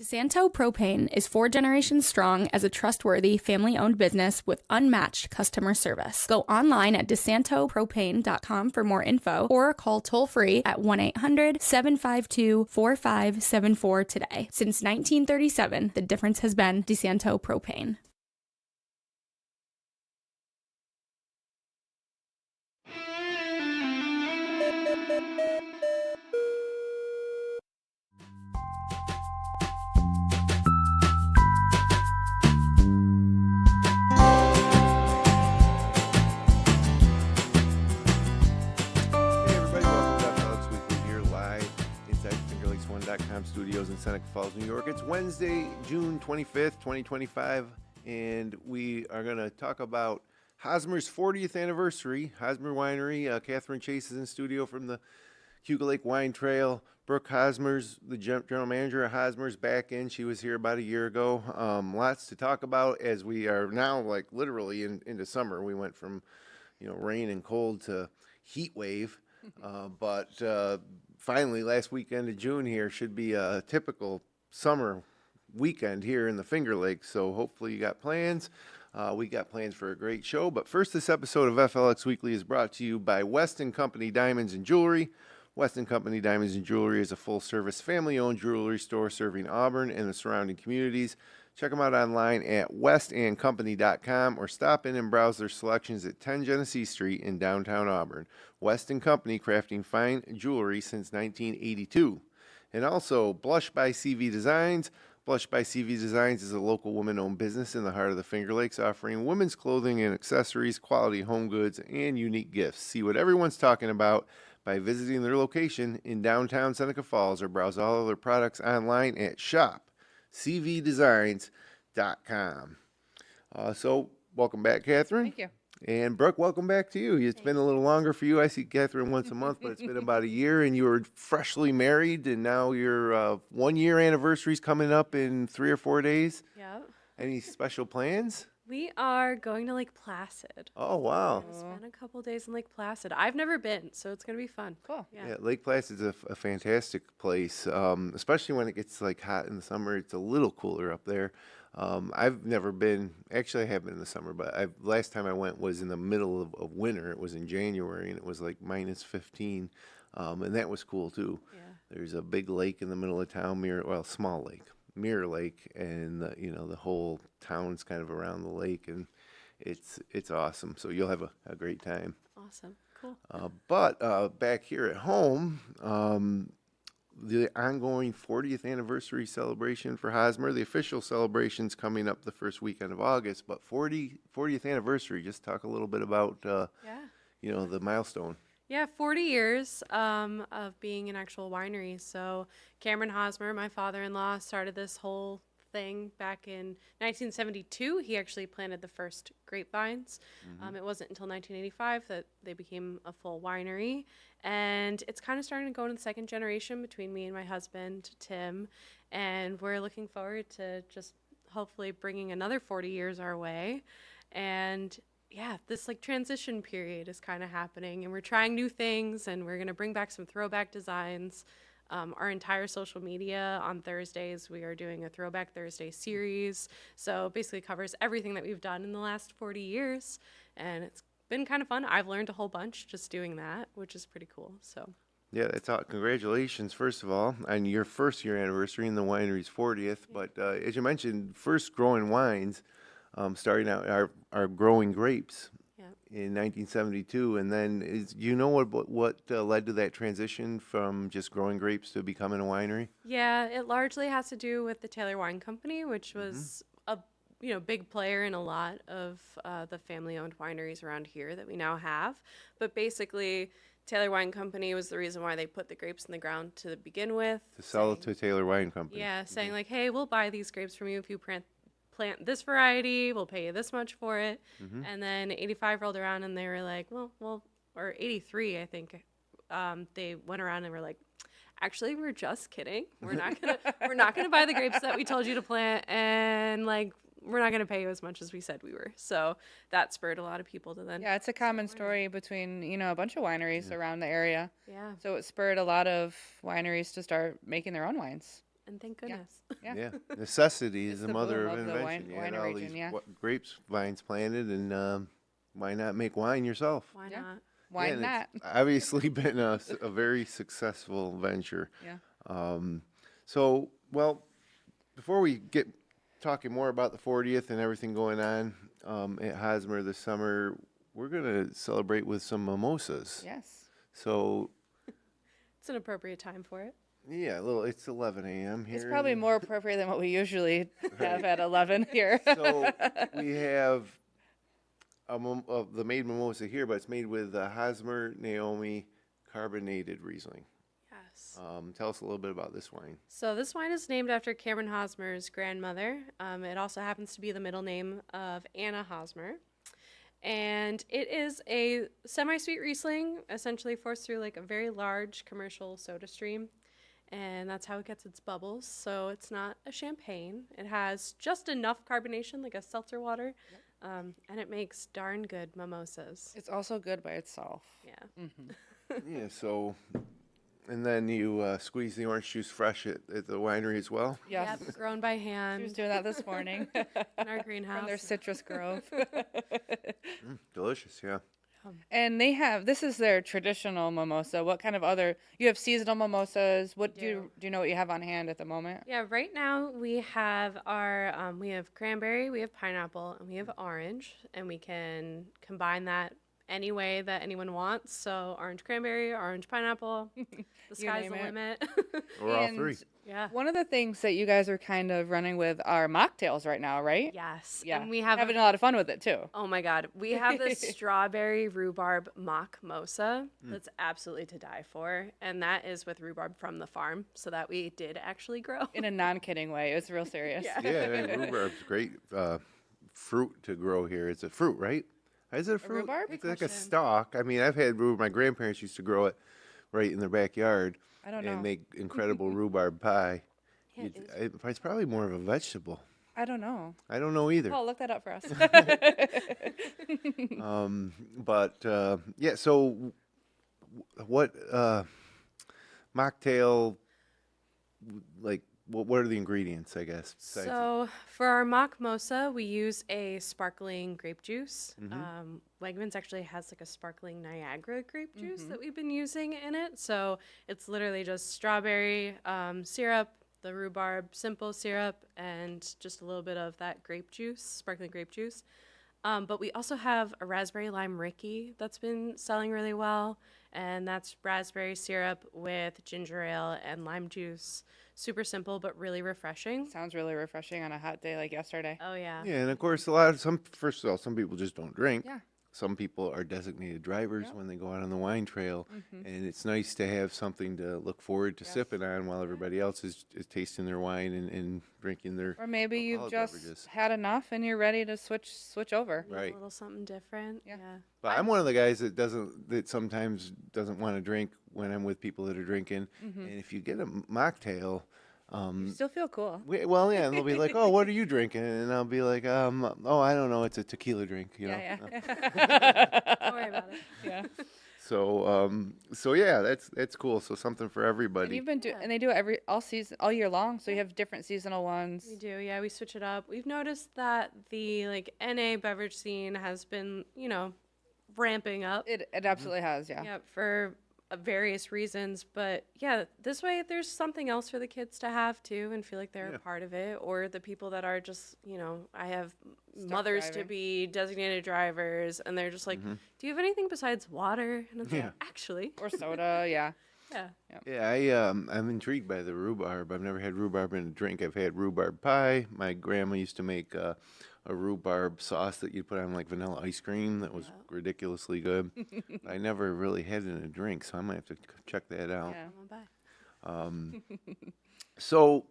DeSanto Propane is 4 generations strong as a trustworthy, family-owned business with unmatched customer service. Go online at DeSantoPropane.com for more info or call toll-free at 1-800-752-4574 today. Since 1937, the difference has been DeSanto Propane. Studios in Seneca Falls, New York. It's Wednesday, June 25th, 2025, and we are going to talk about Hosmer's 40th anniversary. Hosmer Winery. Catherine Chase is in studio from the Cayuga Lake Wine Trail. Brooke Hosmer's the general manager of Hosmer's back in. She was here about a year ago. Lots to talk about as we are now like literally into summer. We went from rain and cold to heat wave, but finally, last weekend of June here should be a typical summer weekend here in the Finger Lakes. So hopefully you got plans. We got plans for a great show. But first, this episode of FLX Weekly is brought to you by Weston Company Diamonds and Jewelry. Weston Company Diamonds and Jewelry is a full-service, family-owned jewelry store serving Auburn and the surrounding communities. Check them out online at westandcompany.com or stop in and browse their selections at 10 Genesee Street in downtown Auburn. Weston Company, crafting fine jewelry since 1982. And also, Blush by CV Designs. Blush by CV Designs is a local woman-owned business in the heart of the Finger Lakes, offering women's clothing and accessories, quality home goods, and unique gifts. See what everyone's talking about by visiting their location in downtown Seneca Falls or browse all of their products online at shopcvdesigns.com. So, welcome back, Catherine. Thank you. And Brooke, welcome back to you. It's been a little longer for you. I see Catherine once a month, but it's been about a year, and you were freshly married, and now your 1-year anniversary is coming up in 3 or 4 days. Yep. Any special plans? We are going to Lake Placid. Oh, wow. We'll spend a couple days in Lake Placid. I've never been, so it's going to be fun. Cool. Yeah, Lake Placid's a fantastic place, especially when it gets like hot in the summer. It's a little cooler up there. I've never been, actually I have been in the summer, but last time I went was in the middle of winter. It was in January, and it was like minus 15, and that was cool too. Yeah. There's a big lake in the middle of town, small lake, Mirror Lake, and the whole town's kind of around the lake, and it's awesome. So you'll have a great time. Awesome. Cool. But back here at home, the ongoing 40th anniversary celebration for Hosmer. The official celebration's coming up the first weekend of August, but 40th anniversary. Just talk a little bit about the milestone. Yeah, 40 years of being an actual winery. So Cameron Hosmer, my father-in-law, started this whole thing back in 1972. He actually planted the first grapevines. It wasn't until 1985 that they became a full winery. And it's kind of starting to go into the second generation between me and my husband, Tim. And we're looking forward to just hopefully bringing another 40 years our way. And yeah, this like transition period is kind of happening. And we're trying new things, and we're going to bring back some throwback designs. Our entire social media on Thursdays, we are doing a Throwback Thursday series. So basically covers everything that we've done in the last 40 years. And it's been kind of fun. I've learned a whole bunch just doing that, which is pretty cool. So Yeah, that's all. Congratulations, first of all, on your first year anniversary and the winery's 40th. But as you mentioned, first growing wines, starting out are growing grapes in 1972, and then what led to that transition from just growing grapes to becoming a winery? yeah, it largely has to do with the Taylor Wine Company, which was a big player in a lot of the family-owned wineries around here that we now have. But basically, Taylor Wine Company was the reason why they put the grapes in the ground to begin with. To sell it to Taylor Wine Company. Yeah, saying like, hey, we'll buy these grapes from you if you plant this variety, we'll pay you this much for it. And then 85 rolled around and they were like, well, or 83, I think. They went around and were like, actually, we're just kidding. We're not gonna buy the grapes that we told you to plant, and like we're not gonna pay you as much as we said we were. So that spurred a lot of people to then. Yeah, it's a common story between, a bunch of wineries around the area. Yeah. So it spurred a lot of wineries to start making their own wines. and thank goodness. Yeah. Yeah, necessity is It's the the mother boom of of the invention. wine- You had wine all region, these yeah. grapes vines planted, and why not make wine yourself? Why Yeah. not? Why Yeah, and not? it's obviously been a very successful venture. Yeah. So, well, before we get talking more about the 40th and everything going on at Hosmer this summer, we're going to celebrate with some mimosas. Yes. So, It's an appropriate time for it. yeah, it's 11 a.m. here. It's probably more appropriate than what we usually have at 11 here. So, we have the made mimosa here, but it's made with Hosmer Naomi carbonated Riesling. Yes. Tell us a little bit about this wine. So this wine is named after Cameron Hosmer's grandmother. It also happens to be the middle name of Anna Hosmer. And it is a semi-sweet Riesling, essentially forced through like a very large commercial soda stream. And that's how it gets its bubbles. So it's not a champagne. It has just enough carbonation, like a seltzer water. And it makes darn good mimosas. It's also good by itself. Yeah. Yeah, so, and then you squeeze the orange juice fresh at the winery as well. Yes. Yep, grown by She was hand doing that this morning in our from greenhouse. their citrus grove. Delicious, yeah. And they have, this is their traditional mimosa. What kind of other, you have seasonal mimosas. What do you know what you have on hand at the moment? Yeah, right now we have our we have cranberry, we have pineapple, and we have orange, and we can combine that any way that anyone wants. So orange cranberry, orange pineapple, the sky's name the it. limit. Or all And three. Yeah. One of the things that you guys are kind of running with are mocktails right now, right? Yes. Yeah. And we have having a lot of fun with it too. oh my God, we have this strawberry rhubarb mock mosa that's absolutely to die for, and that is with rhubarb from the farm, so that we did actually grow. In a non-kidding way. It's real serious. Yeah. Yeah, rhubarb's great fruit to grow here. It's a fruit, right? Is it a fruit? rhubarb? It's like a question. stalk. I mean, I've had rhubarb. My grandparents used to grow it right in their backyard I don't know. and make incredible rhubarb pie. Yeah, It's probably more of a vegetable. I don't know. I don't know either. Paul, look that up for us. Yeah, so what mocktail, like, what are the ingredients, I guess? besides- So for our mock mosa, we use a sparkling grape juice. Wegmans actually has like a sparkling Niagara grape juice that we've been using in it. So it's literally just strawberry syrup, the rhubarb simple syrup, and just a little bit of that grape juice, sparkling grape juice. But we also have a raspberry lime Ricky that's been selling really well, and that's raspberry syrup with ginger ale and lime juice. Super simple, but really refreshing. Sounds really refreshing on a hot day like yesterday. Oh yeah. Yeah, and of course, first of all, some people just don't drink. Yeah. Some people are designated drivers when they go out on the wine trail, Mm-hmm. and it's nice to have something to look forward to sipping on while everybody else is tasting their wine and drinking their Or maybe you've alcoholic just beverages. had enough and you're ready to switch over. Need Right. A little something different. Yeah. Yeah. But I'm one of the guys that sometimes doesn't want to drink when I'm with people that are drinking. Mm-hmm. And if you get a mocktail, You still feel cool. well, yeah, and they'll be like, "Oh, what are you drinking?" And I'll be like, "Oh, I don't know. It's a tequila drink, you know." Yeah, Don't worry about it. yeah. So yeah, that's cool. So something for And everybody. you've been and they do it all year long. So you have different seasonal ones. We do, yeah. We switch it up. We've noticed that the like NA beverage scene has been, ramping up. It absolutely has, yeah. Yeah, for various reasons. But yeah, this way there's something else for the kids to have too and feel like they're Yeah. a part of it. Or the people that are just, I have mothers to driving. be designated drivers and they're just like, do you have anything besides water? And I'm Yeah. like, actually. Or soda, yeah. Yeah. Yeah, I'm intrigued by the rhubarb. I've never had rhubarb in a drink. I've had rhubarb pie. My grandma used to make a rhubarb sauce that you put on like vanilla ice cream that was ridiculously good. I never really had it in a drink, so I might have to check that out. Yeah. Come on by. So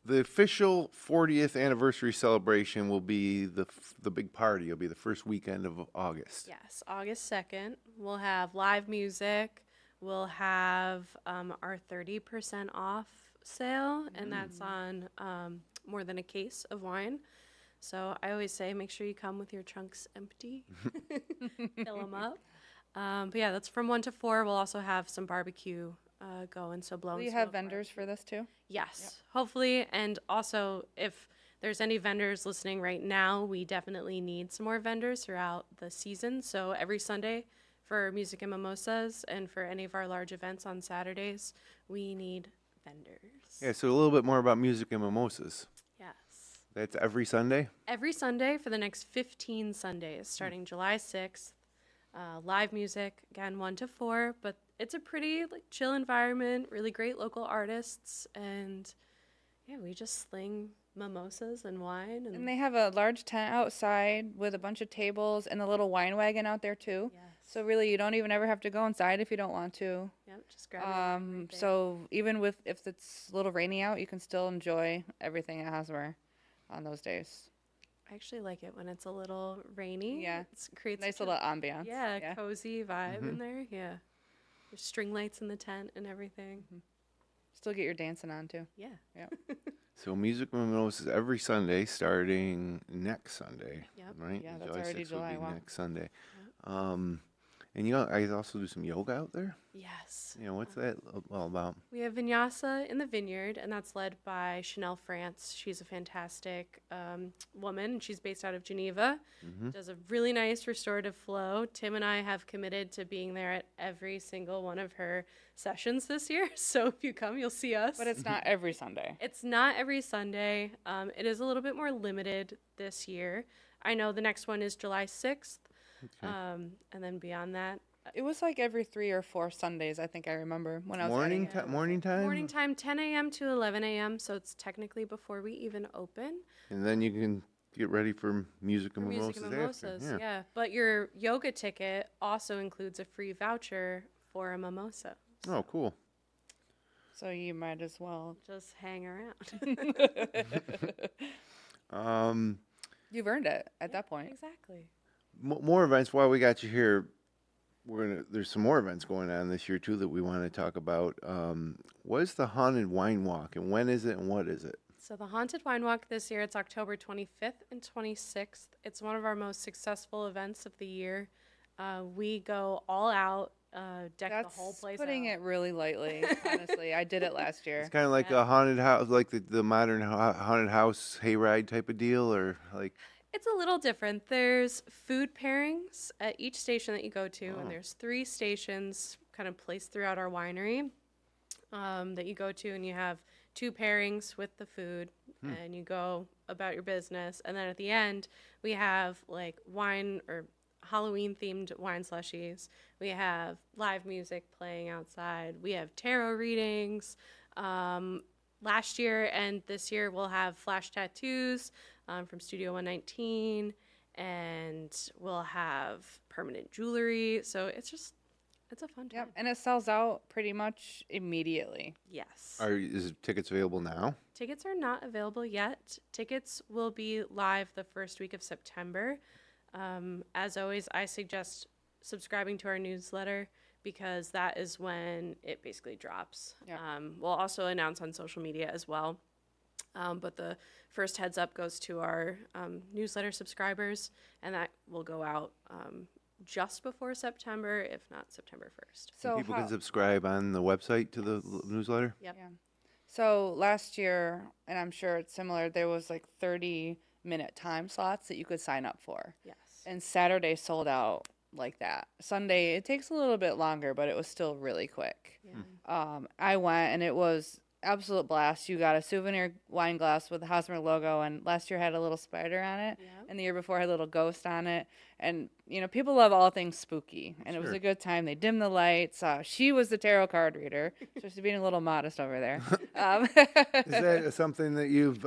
the official 40th anniversary celebration will be the big party. It'll be the first weekend of August. Yes, August 2nd. We'll have live music. We'll have our 30% off sale, and that's on more than a case of wine. So I always say make sure you come with your trunks empty. Fill them up. But yeah, that's from 1 to 4. We'll also have some barbecue going. So blow Will and you smoke. have vendors for this too? Yes, hopefully. And also, if there's any vendors listening right now, we definitely need some more vendors throughout the season. So every Sunday for Music and Mimosas and for any of our large events on Saturdays, we need vendors. Yeah, so a little bit more about music and mimosas. Yes. That's every Sunday? Every Sunday for the next 15 Sundays, starting July 6th. Live music, again, 1 to 4, but it's a pretty chill environment, really great local artists, and yeah, we just sling mimosas and wine. And they have a large tent outside with a bunch of tables and a little wine wagon out there too. Yes. So really, you don't even ever have to go inside if you don't want to. Yep, just grab your wine right there. So even if it's a little rainy out, you can still enjoy everything at Hosmer on those days. I actually like it when it's a little rainy. Yeah. It creates Nice such little ambiance. a cozy vibe in there. Yeah. There's string lights in the tent and everything. Still get your dancing on too. Yeah. Yeah. So music and mimosas every Sunday starting next Sunday, Yep. right? Yeah, that's already 6th July, would be wow. next Sunday. And you know, I also do some yoga out there. Yes. You know, what's that all about? We have Vinyasa in the vineyard, and that's led by Chanel France. She's a fantastic woman. She's based out of Geneva. Does a really nice restorative flow. Tim and I have committed to being there at every single one of her sessions this year. So if you come, you'll see us. But it's not every Sunday. It's not every Sunday. It is a little bit more limited this year. I know the next one is July 6th. And then beyond that, It was like every 3 or 4 Sundays, I think I remember when I was Morning adding it. morning time? morning time, 10 a.m. to 11 a.m. So it's technically before we even open. And then you can get ready for music and Music mimosas and mimosas, after. yeah. But your yoga ticket also includes a free voucher for a mimosa. Oh, cool. So you might as well. Just hang around. You've earned it at that point. Exactly. More events. While we got you here, there's some more events going on this year too that we want to talk about. What is the Haunted Wine Walk, and when is it, and what is it? So the Haunted Wine Walk this year, it's October 25th and 26th. It's one of our most successful events of the year. We go all out, deck That's the whole place putting out. it really lightly, honestly. I did it last year. It's kind of like a haunted house, like the modern haunted house hayride type of deal, or like. It's a little different. There's food pairings at each station that you go to, and there's 3 stations kind of placed throughout our winery that you go to, and you have 2 pairings with the food, and you go about your business. And then at the end, we have like wine or Halloween-themed wine slushies. We have live music playing outside. We have tarot readings. Last year and this year, we'll have flash tattoos from Studio 119, and we'll have permanent jewelry. So it's a fun time. Yep, and it sells out pretty much immediately. Yes. Is tickets available now? Tickets are not available yet. Tickets will be live the first week of September. As always, I suggest subscribing to our newsletter because that is when it basically drops. Yeah. We'll also announce on social media as well. But the first heads up goes to our newsletter subscribers, and that will go out just before September, if not September 1st. So People can subscribe on the website to the newsletter? Yep. Yeah. So last year, and I'm sure it's similar, there was like 30-minute time slots that you could sign up for. Yes. And Saturday sold out like that. Sunday, it takes a little bit longer, but it was still really quick. Yeah. I went, and it was absolute blast. You got a souvenir wine glass with the Hosmer logo, and last year had a little spider on it, Yep. and the year before had a little ghost on it. And, you know, people love all things spooky, and it was Sure. a good time. They dimmed the lights. She was the tarot card reader, so she's being a little modest over there. Is that something that you've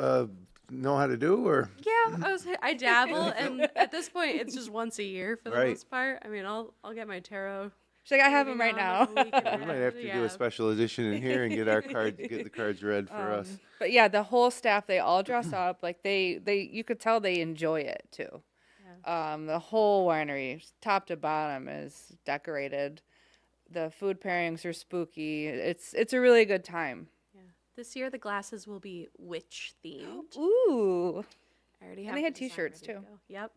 know how to do, or? Yeah, I dabble, and at this point, it's just once a year for the Right. most part. I mean, I'll get my tarot. She's like, I have them reading right on now. the weekend. We might have to do Yeah. a special edition in here and get our cards, get the cards read for us. But yeah, the whole staff, they all dress up. Like you could tell they enjoy it too. The whole winery, top to bottom, is decorated. The food pairings are spooky. It's a really good time. Yeah. This year, the glasses will be witch themed. Ooh. I already have. And they had the design t-shirts, ready to too. go. Yep.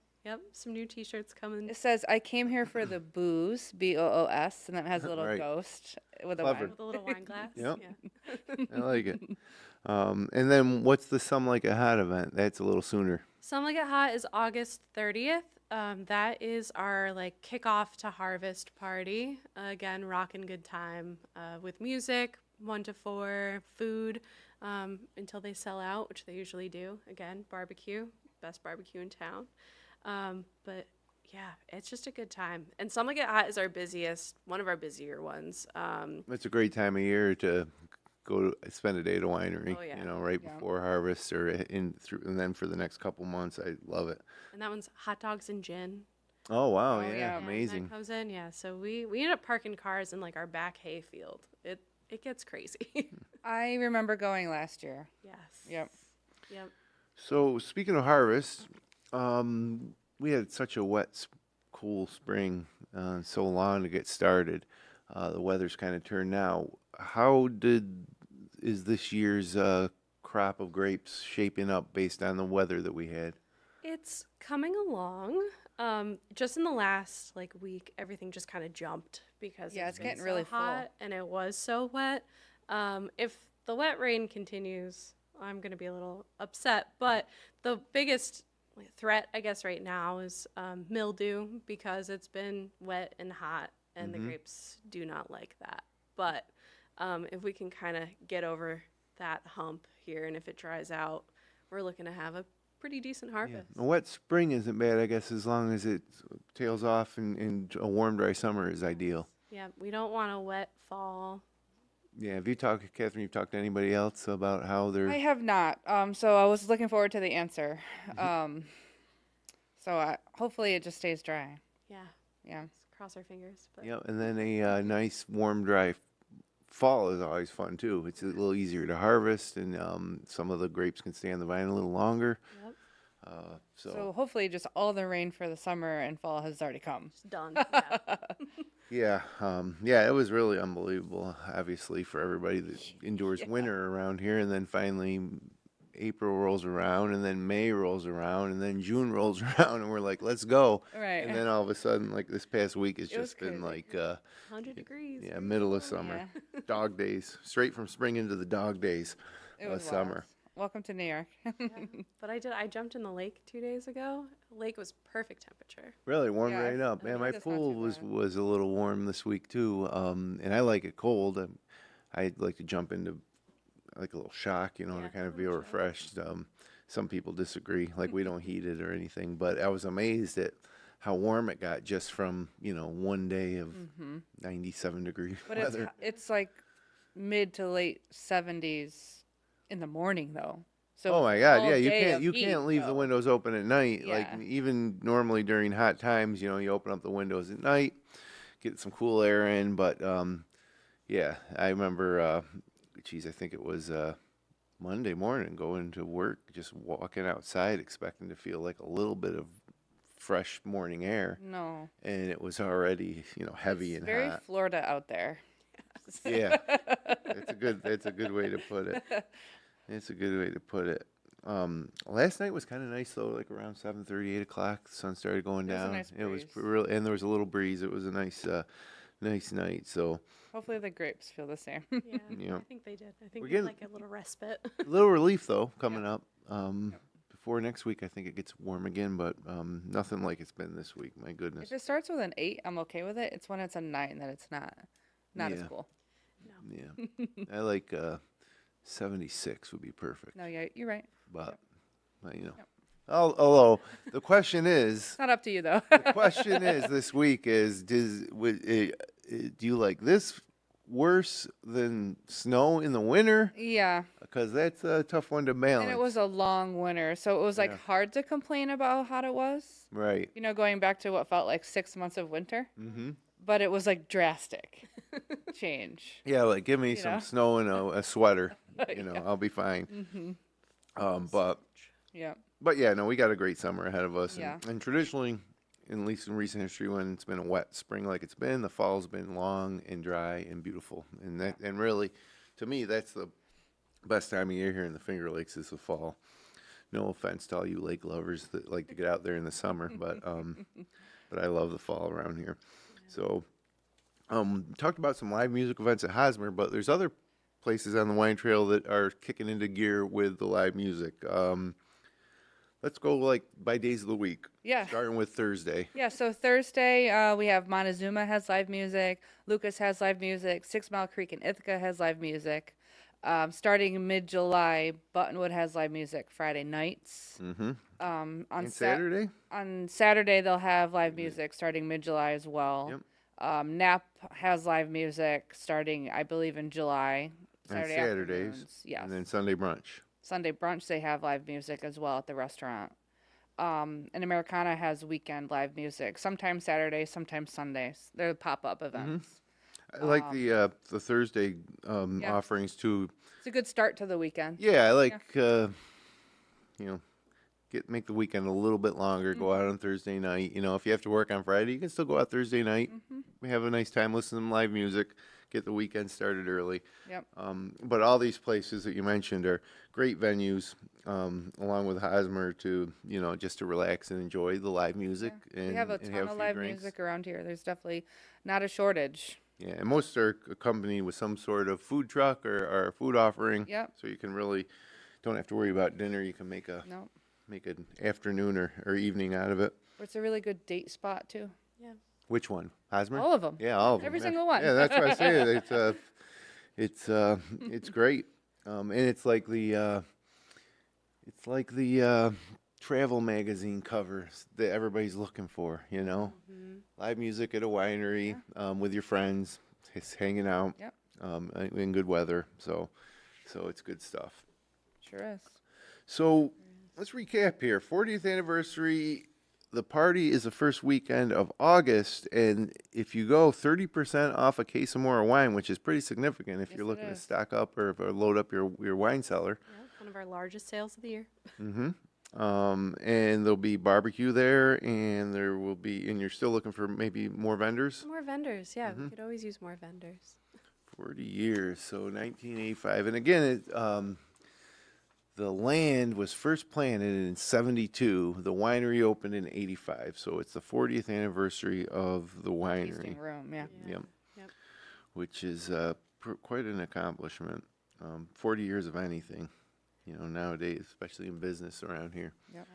Some new t-shirts coming. It says, I came here for the booze, BOOS, and then it has a little Right. ghost. with a Clever. wine. With a little wine glass. Yep. Yeah. I like it. And then what's the Some Like It Hot event? That's a little sooner. Some Like It Hot is August 30th. That is our like kickoff to harvest party. Again, rockin' good time with music, 1 to 4, food until they sell out, which they usually do. Again, barbecue, best barbecue in town. But yeah, it's just a good time. And Some Like It Hot is our busiest, one of our busier ones. It's a great time of year to go to spend a day at a winery. Oh, yeah. You know, right Yeah. before harvest or in through, and then for the next couple months. I love it. And that one's hot dogs and gin. Oh wow, Oh, yeah, yeah. Yeah, amazing. that comes in, yeah. So we end up parking cars in like our back hay field. It gets crazy. I remember going last year. Yes. Yep. Yep. So speaking of harvest, we had such a wet, cool spring, so long to get started. The weather's kind of turned now. Is this year's crop of grapes shaping up based on the weather that we had? It's coming along. Just in the last like week, everything just kind of jumped because Yeah, it's been getting so really full. hot and it was so wet. If the wet rain continues, I'm gonna be a little upset. But the biggest threat, I guess, right now is mildew because it's been wet and hot, and the grapes do not like that. But if we can kind of get over that hump here, and if it dries out, we're looking to have a pretty decent harvest. A wet spring isn't bad, I guess, as long as it tails off and a warm, dry summer is ideal. Yeah, we don't want a wet fall. Yeah, have you talked, Catherine, you've talked to anybody else about how they're... I have not. So I was looking forward to the answer. Hopefully it just stays dry. Yeah, Yeah. let's cross our fingers. But Yep, and then a nice, warm, dry fall is always fun, too. It's a little easier to harvest, and some of the grapes can stay on the vine a little longer. Yep, So hopefully just all the rain for the summer and fall has already come. it's done. Yeah, Yeah. it was really unbelievable, obviously, for everybody that endures winter around here. And then finally, April rolls around, and then May rolls around, and then June rolls around, and we're like, let's go. Right. And then all of a sudden, like this past week, it's It was just been crazy. like, 100 degrees. yeah, middle of summer. Dog days. Straight from spring into the dog days It of was summer. wild. Welcome to New York. But I jumped in the lake 2 days ago. Lake was perfect temperature. Really warmed Yeah, right up. I Man, my think it's not pool too was bad. was a little warm this week too. And I like it cold. I like to jump into like a little shock, to Yeah, kind of a be little refreshed. Some people disagree, like we don't heat it or anything. But I was amazed at how warm it got just from one day of 97-degree But weather. it's like mid to late 70s in the morning though. So Oh my God! all Yeah, you day can't of you heat, can't leave the though. windows open at night. Like Yeah. even normally during hot times, you open up the windows at night, get some cool air in. But yeah, I remember. I think it was Monday morning going to work, just walking outside, expecting to feel like a little bit of fresh morning air, No. and it was already heavy It's and very hot. Florida out there. Yeah, that's a good way to put it. It's a good way to put it. Last night was kind of nice though, like around 7:30, 8 o'clock, the sun started going It was a down. nice It was breeze. real, and there was a little breeze. It was a nice night. So Hopefully the grapes feel the same. Yeah, Yeah. I think they did. I think We're they getting- like a little respite. a little relief though coming up. Before next week, I think it gets warm again, but nothing like it's been this week. My goodness. If it starts with an 8, I'm okay with it. It's when it's a 9 that it's not as Yeah. cool. Yeah, I like 76 would be perfect, No, yeah, you're right. but although the question is. It's not up to you though. The question is this week is do you like this worse than snow in the winter? Yeah. Because that's a tough one to balance. And it was a long winter, so it was like Yeah. hard to complain about how hot it was. right. Going back to what felt like 6 months of winter, Mm-hmm. but it was like drastic change. Yeah, like give me You some know? snow and a sweater. Yeah. I'll be fine. Mm-hmm. Yeah. But yeah, no, we got a great summer ahead of us. Yeah. And traditionally, at least in recent history, when it's been a wet spring like it's been, the fall's been long and dry and beautiful. And really, to me, that's the best time of year here in the Finger Lakes is the fall. No offense to all you lake lovers that like to get out there in the summer, but I love the fall around here. So Talked about some live music events at Hosmer, but there's other places on the wine trail that are kicking into gear with the live music. Let's go like by days of the week. Yeah. Starting with Thursday. Yeah, so Thursday, we have Montezuma has live music, Lucas has live music, 6 Mile Creek in Ithaca has live music. Starting mid-July, Buttonwood has live music Friday nights. Mm-hmm. On Saturday? On Saturday, they'll have live music starting mid-July as well. Yep. Nap has live music starting, I believe, in July. On Saturdays. Afternoons. Yes. And then Sunday brunch. Sunday brunch, they have live music as well at the restaurant. And Americana has weekend live music, sometimes Saturdays, sometimes Sundays. They're pop-up events. I like the Thursday offerings too. It's a good start to the weekend. Yeah, I like make the weekend a little bit longer. Go out on Thursday night. If you have to work on Friday, you can still go out Thursday night. We have a nice time, listen to some live music, get the weekend started early. Yep. But all these places that you mentioned are great venues, along with Hosmer to just to relax and enjoy the live music. And We have a and ton of few live drinks. music around here. There's definitely not a shortage. Yeah, and most are accompanied with some sort of food truck or food offering. Yep. So you can really don't have to worry about dinner. You can make No. an afternoon or evening out of it. It's a really good date spot, too. Which one? Hosmer? All of them. Yeah, all of them. Every yeah. single one. Yeah, that's what I say. It's great. And it's like the travel magazine covers that everybody's looking for, Live music at a winery, with your friends, just hanging out, Yep. in good weather. So it's good stuff. Sure is. So let's recap here. 40th anniversary. The party is the first weekend of August, and if you go 30% off a case or more of wine, which is pretty significant if Yes, you're it looking to is. stock up or load up your wine cellar. Yeah, one of our largest sales of the year. Mm-hmm. And there'll be barbecue there, and and you're still looking for maybe more vendors? More vendors, yeah. We could always use more vendors. 40 years, so 1985. And again, the land was first planted in 72. The winery opened in 85. So it's the 40th anniversary of the winery. Tasting room, yeah. Yep. Yep. Which is quite an accomplishment. 40 years of anything, nowadays, especially in business around here. Yep.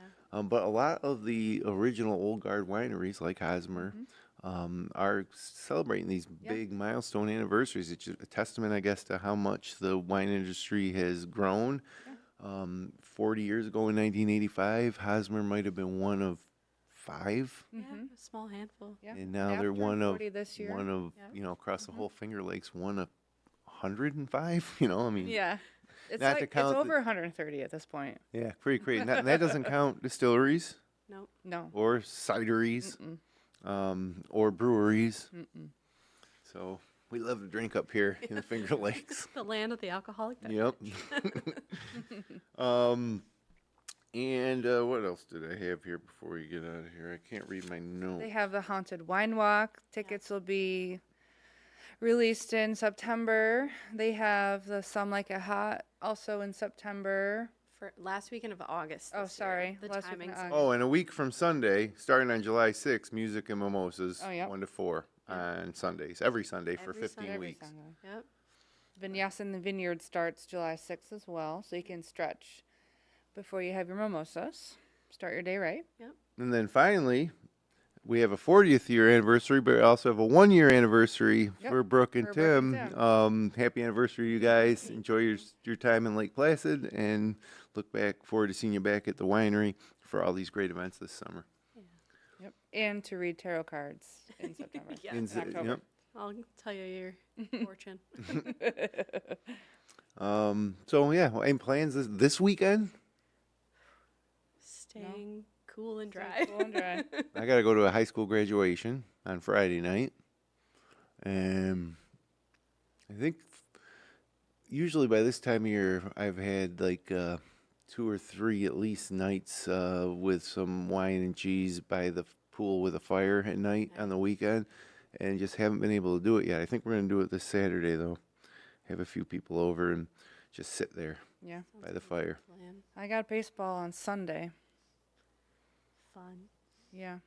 But a lot of the original old guard wineries like Hosmer are celebrating these big milestone anniversaries. It's just a testament, I guess, to how much the wine industry has grown. 40 years ago in 1985, Hosmer might have been one of 5. Yeah, a small handful. Yeah. And now After they're one of 40 this year. across the whole Finger Lakes, one of 105. I mean, Yeah. It's Not to like, it's count the- over 130 at this point. yeah, pretty crazy. And that doesn't count distilleries Nope. No. or cideries, or breweries. So we love to drink up here in the Finger Lakes. The land of the alcoholic beverage. Yep. And what else did I have here before we get out of here? I can't read my notes. They have the Haunted Wine Walk. Tickets will be released in September. They have the Some Like It Hot also in September. For last weekend of August. Oh, this year. sorry. The Last weekend of timings. August. Oh, and a week from Sunday, starting on July 6th, music and mimosas, Oh, yep. 1 to 4 on Sundays, every Sunday for Every 15 Sunday. weeks. Yep. Vinyasa in the Vineyard starts July 6th as well, so you can stretch before you have your mimosas. Start your day right. And then finally, we have a 40th year anniversary, but we also have a 1-year anniversary Yep, for Brooke and for Brooke and Tim. Happy anniversary, you guys. Enjoy your time in Lake Placid, and look forward to seeing you back at the winery for all these great events this summer. Yep. And to read tarot cards in September. Yeah. In October. yep. I'll tell you your fortune. So yeah, any plans this weekend? Staying cool and Stay dry. cool and dry. I got to go to a high school graduation on Friday night. And I think usually by this time of year, I've had like 2 or 3 at least nights with some wine and cheese by the pool with a fire at night on the weekend, and just haven't been able to do it yet. I think we're going to do it this Saturday, though. Have a few people over and just sit there Yeah. by the fire. Plan. I got baseball on Sunday. Fun. Yeah.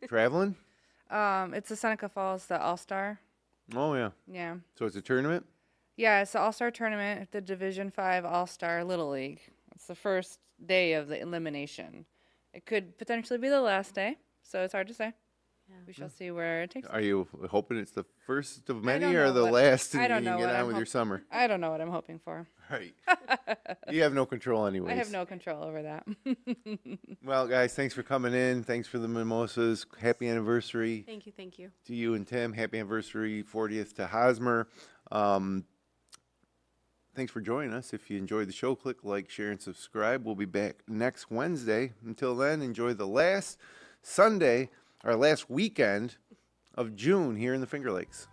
Traveling? It's the Seneca Falls, the All-Star. Oh, yeah. Yeah. So it's a tournament? Yeah, it's the All-Star tournament at the Division 5 All-Star Little League. It's the first day of the elimination. It could potentially be the last day, so it's hard to say. Yeah. We shall see where it takes us. Are you hoping it's the first of I many don't or know the what- last and I you don't can know get what on I'm with your hop- summer? I don't know what I'm hoping for. Right. You have no control anyways. I have no control over that. Well, guys, thanks for coming in. Thanks for the mimosas. Happy anniversary Thank you. Thank you. to you and Tim. Happy anniversary, 40th to Hosmer. Thanks for joining us. If you enjoyed the show, click like, share, and subscribe. We'll be back next Wednesday. Until then, enjoy the last Sunday, or last weekend of June here in the Finger Lakes.